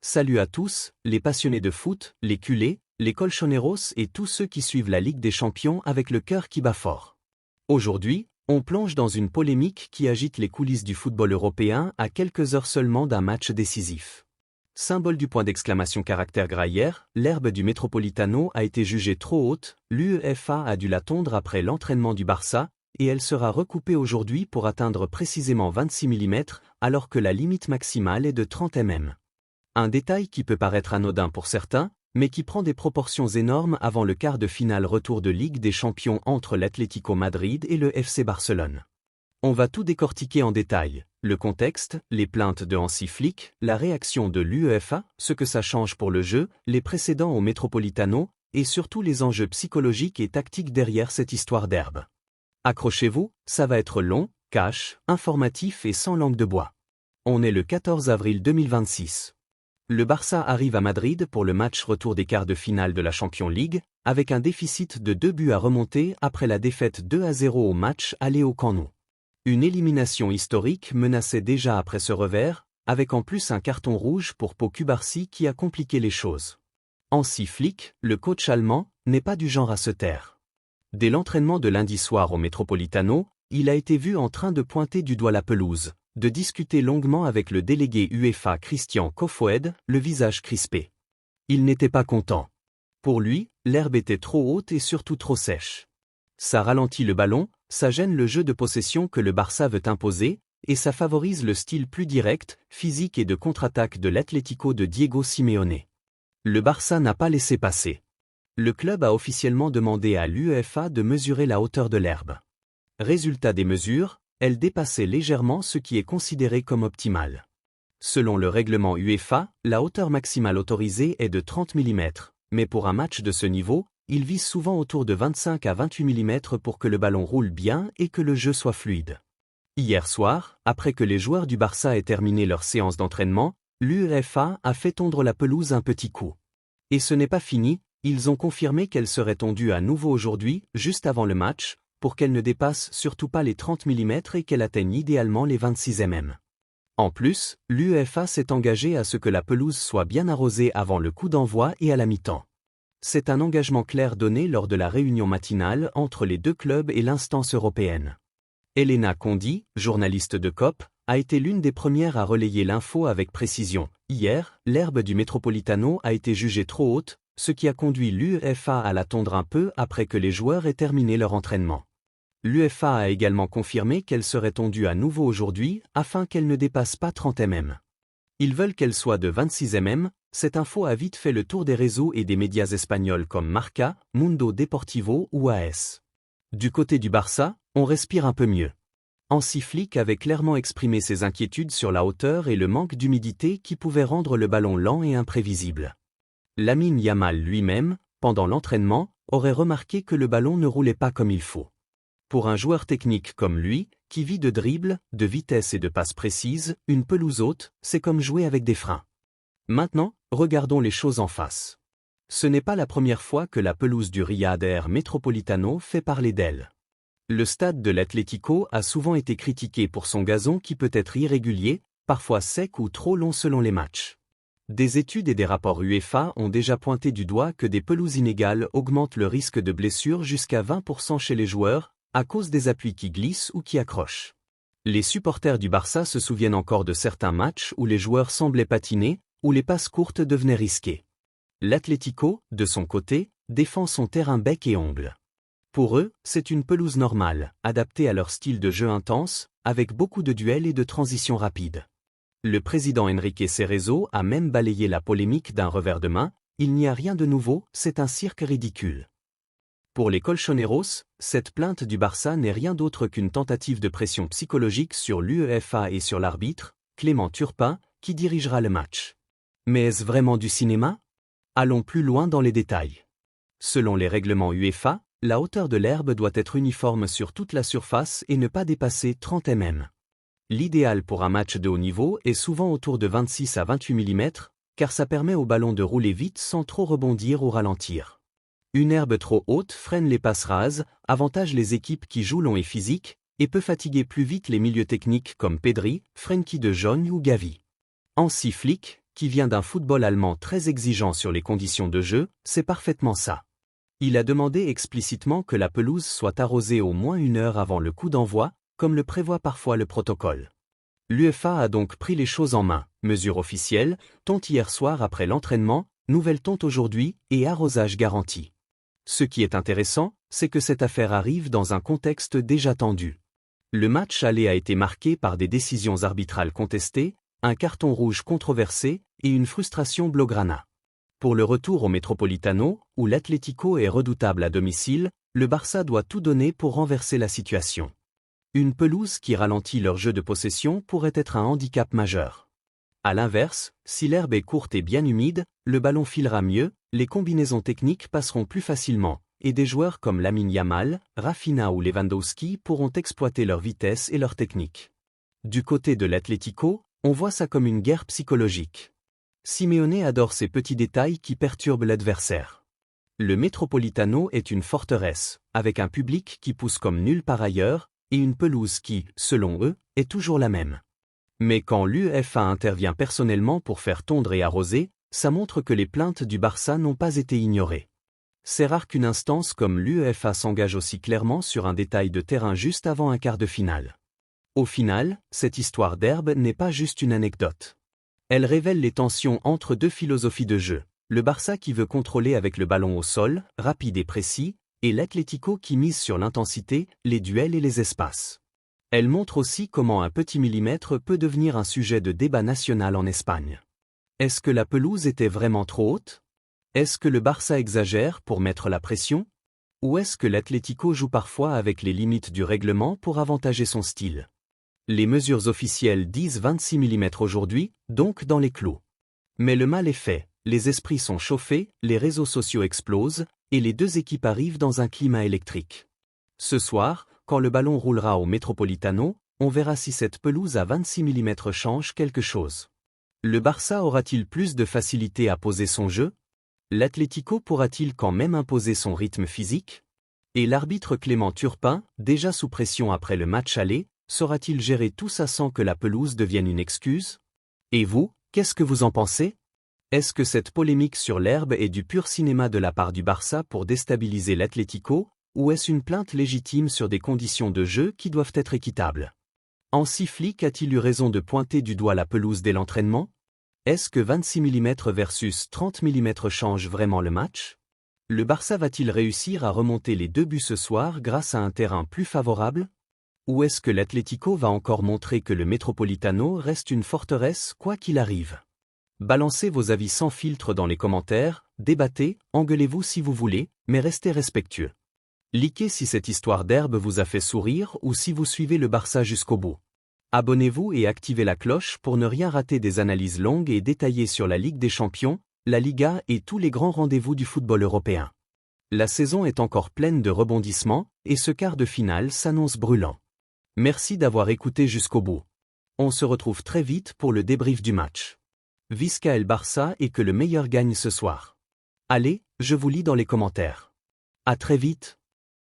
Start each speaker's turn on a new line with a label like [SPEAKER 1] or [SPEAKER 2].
[SPEAKER 1] Salut à tous, les passionnés de foot, les culés, les colchoneros et tous ceux qui suivent la Ligue des Champions avec le cœur qui bat fort. Aujourd'hui, on plonge dans une polémique qui agite les coulisses du football européen à quelques heures seulement d'un match décisif. Symbole du point d'exclamation caractère gras hier, l'herbe du Metropolitano a été jugée trop haute, l'UEFA a dû la tondre après l'entraînement du Barça, et elle sera recoupée aujourd'hui pour atteindre précisément 26 mm, alors que la limite maximale est de 30 mm. Un détail qui peut paraître anodin pour certains, mais qui prend des proportions énormes avant le quart de finale retour de Ligue des Champions entre l'Atlético Madrid et le FC Barcelone. On va tout décortiquer en détail, le contexte, les plaintes de Hansi Flick, la réaction de l'UEFA, ce que ça change pour le jeu, les précédents au Metropolitano, et surtout les enjeux psychologiques et tactiques derrière cette histoire d'herbe. Accrochez-vous, ça va être long, cash, informatif et sans langue de bois. On est le 14 avril 2026. Le Barça arrive à Madrid pour le match retour des quarts de finale de la Champions League, avec un déficit de 2 buts à remonter après la défaite 2-0 au match aller au Camp Nou. Une élimination historique menaçait déjà après ce revers, avec en plus un carton rouge pour Pau Cubarsí qui a compliqué les choses. Hansi Flick, le coach allemand, n'est pas du genre à se taire. Dès l'entraînement de lundi soir au Metropolitano, il a été vu en train de pointer du doigt la pelouse, de discuter longuement avec le délégué UEFA Christian Kofoed, le visage crispé. Il n'était pas content. Pour lui, l'herbe était trop haute et surtout trop sèche. Ça ralentit le ballon, ça gêne le jeu de possession que le Barça veut imposer, et ça favorise le style plus direct, physique et de contre-attaque de l'Atlético de Diego Simeone. Le Barça n'a pas laissé passer. Le club a officiellement demandé à l'UEFA de mesurer la hauteur de l'herbe. Résultat des mesures, elle dépassait légèrement ce qui est considéré comme optimal. Selon le règlement UEFA, la hauteur maximale autorisée est de 30 mm, mais pour un match de ce niveau, il vise souvent autour de 25 à 28 mm pour que le ballon roule bien et que le jeu soit fluide. Hier soir, après que les joueurs du Barça aient terminé leur séance d'entraînement, l'UEFA a fait tondre la pelouse un petit coup. Et ce n'est pas fini, ils ont confirmé qu'elle serait tondue à nouveau aujourd'hui, juste avant le match, pour qu'elle ne dépasse surtout pas les 30 mm et qu'elle atteigne idéalement les 26 mm. En plus, l'UEFA s'est engagée à ce que la pelouse soit bien arrosée avant le coup d'envoi et à la mi-temps. C'est un engagement clair donné lors de la réunion matinale entre les deux clubs et l'instance européenne. Elena Condi, journaliste de COP, a été l'une des premières à relayer l'info avec précision. Hier, l'herbe du Metropolitano a été jugée trop haute, ce qui a conduit l'UEFA à la tondre un peu après que les joueurs aient terminé leur entraînement. L'UEFA a également confirmé qu'elle serait tondue à nouveau aujourd'hui afin qu'elle ne dépasse pas 30 mm. Ils veulent qu'elle soit de 26 mm, cette info a vite fait le tour des réseaux et des médias espagnols comme Marca, Mundo Deportivo ou AS. Du côté du Barça, on respire un peu mieux. Hansi Flick avait clairement exprimé ses inquiétudes sur la hauteur et le manque d'humidité qui pouvait rendre le ballon lent et imprévisible. Lamine Yamal lui-même, pendant l'entraînement, aurait remarqué que le ballon ne roulait pas comme il faut. Pour un joueur technique comme lui, qui vit de dribbles, de vitesse et de passes précises, une pelouse haute, c'est comme jouer avec des freins. Maintenant, regardons les choses en face. Ce n'est pas la première fois que la pelouse du Riyad Air Metropolitano fait parler d'elle. Le stade de l'Atlético a souvent été critiqué pour son gazon qui peut être irrégulier, parfois sec ou trop long selon les matchs. Des études et des rapports UEFA ont déjà pointé du doigt que des pelouses inégales augmentent le risque de blessure jusqu'à 20% chez les joueurs, à cause des appuis qui glissent ou qui accrochent. Les supporters du Barça se souviennent encore de certains matchs où les joueurs semblaient patiner, où les passes courtes devenaient risquées. L'Atlético, de son côté, défend son terrain bec et ongles. Pour eux, c'est une pelouse normale, adaptée à leur style de jeu intense, avec beaucoup de duels et de transitions rapides. Le président Enrique Cerezo a même balayé la polémique d'un revers de main, il n'y a rien de nouveau, c'est un cirque ridicule. Pour les colchoneros, cette plainte du Barça n'est rien d'autre qu'une tentative de pression psychologique sur l'UEFA et sur l'arbitre, Clément Turpin, qui dirigera le match. Mais est-ce vraiment du cinéma? Allons plus loin dans les détails. Selon les règlements UEFA, la hauteur de l'herbe doit être uniforme sur toute la surface et ne pas dépasser 30 mm. L'idéal pour un match de haut niveau est souvent autour de 26 à 28 mm, car ça permet au ballon de rouler vite sans trop rebondir ou ralentir. Une herbe trop haute freine les passes rases, avantage les équipes qui jouent long et physique, et peut fatiguer plus vite les milieux techniques comme Pedri, Frenkie de Jong ou Gavi. Hansi Flick, qui vient d'un football allemand très exigeant sur les conditions de jeu, c'est parfaitement ça. Il a demandé explicitement que la pelouse soit arrosée au moins 1 heure avant le coup d'envoi, comme le prévoit parfois le protocole. L'UEFA a donc pris les choses en main, mesure officielle, tonte hier soir après l'entraînement, nouvelle tonte aujourd'hui et arrosage garanti. Ce qui est intéressant, c'est que cette affaire arrive dans un contexte déjà tendu. Le match aller a été marqué par des décisions arbitrales contestées, un carton rouge controversé et une frustration blaugrana. Pour le retour au Metropolitano, où l'Atlético est redoutable à domicile, le Barça doit tout donner pour renverser la situation. Une pelouse qui ralentit leur jeu de possession pourrait être un handicap majeur. À l'inverse, si l'herbe est courte et bien humide, le ballon filera mieux, les combinaisons techniques passeront plus facilement, et des joueurs comme Lamine Yamal, Rafinha ou Lewandowski pourront exploiter leur vitesse et leur technique. Du côté de l'Atlético, on voit ça comme une guerre psychologique. Simeone adore ces petits détails qui perturbent l'adversaire. Le Metropolitano est une forteresse, avec un public qui pousse comme nulle part ailleurs, et une pelouse qui, selon eux, est toujours la même. Mais quand l'UEFA intervient personnellement pour faire tondre et arroser, ça montre que les plaintes du Barça n'ont pas été ignorées. C'est rare qu'une instance comme l'UEFA s'engage aussi clairement sur un détail de terrain juste avant un quart de finale. Au final, cette histoire d'herbe n'est pas juste une anecdote. Elle révèle les tensions entre deux philosophies de jeu, le Barça qui veut contrôler avec le ballon au sol, rapide et précis, et l'Atlético qui mise sur l'intensité, les duels et les espaces. Elle montre aussi comment un petit millimètre peut devenir un sujet de débat national en Espagne. Est-ce que la pelouse était vraiment trop haute? Est-ce que le Barça exagère pour mettre la pression? Ou est-ce que l'Atlético joue parfois avec les limites du règlement pour avantager son style? Les mesures officielles disent 26 mm aujourd'hui, donc dans les clous. Mais le mal est fait, les esprits sont chauffés, les réseaux sociaux explosent, et les deux équipes arrivent dans un climat électrique. Ce soir, quand le ballon roulera au Metropolitano, on verra si cette pelouse à 26 mm change quelque chose. Le Barça aura-t-il plus de facilité à poser son jeu? L'Atlético pourra-t-il quand même imposer son rythme physique? Et l'arbitre Clément Turpin, déjà sous pression après le match aller, saura-t-il gérer tout ça sans que la pelouse devienne une excuse? Et vous, qu'est-ce que vous en pensez? Est-ce que cette polémique sur l'herbe est du pur cinéma de la part du Barça pour déstabiliser l'Atlético, ou est-ce une plainte légitime sur des conditions de jeu qui doivent être équitables? Hansi Flick a-t-il eu raison de pointer du doigt la pelouse dès l'entraînement? Est-ce que 26 mm versus 30 mm change vraiment le match? Le Barça va-t-il réussir à remonter les 2 buts ce soir grâce à un terrain plus favorable? Ou est-ce que l'Atlético va encore montrer que le Metropolitano reste une forteresse quoi qu'il arrive? Balancez vos avis sans filtre dans les commentaires, débattez, engueulez-vous si vous voulez, mais restez respectueux. Likez si cette histoire d'herbe vous a fait sourire ou si vous suivez le Barça jusqu'au bout. Abonnez-vous et activez la cloche pour ne rien rater des analyses longues et détaillées sur la Ligue des Champions, la Liga et tous les grands rendez-vous du football européen. La saison est encore pleine de rebondissements, et ce quart de finale s'annonce brûlant. Merci d'avoir écouté jusqu'au bout. On se retrouve très vite pour le débrief du match. Visca el Barça et que le meilleur gagne ce soir. Allez, je vous lis dans les commentaires. À très vite.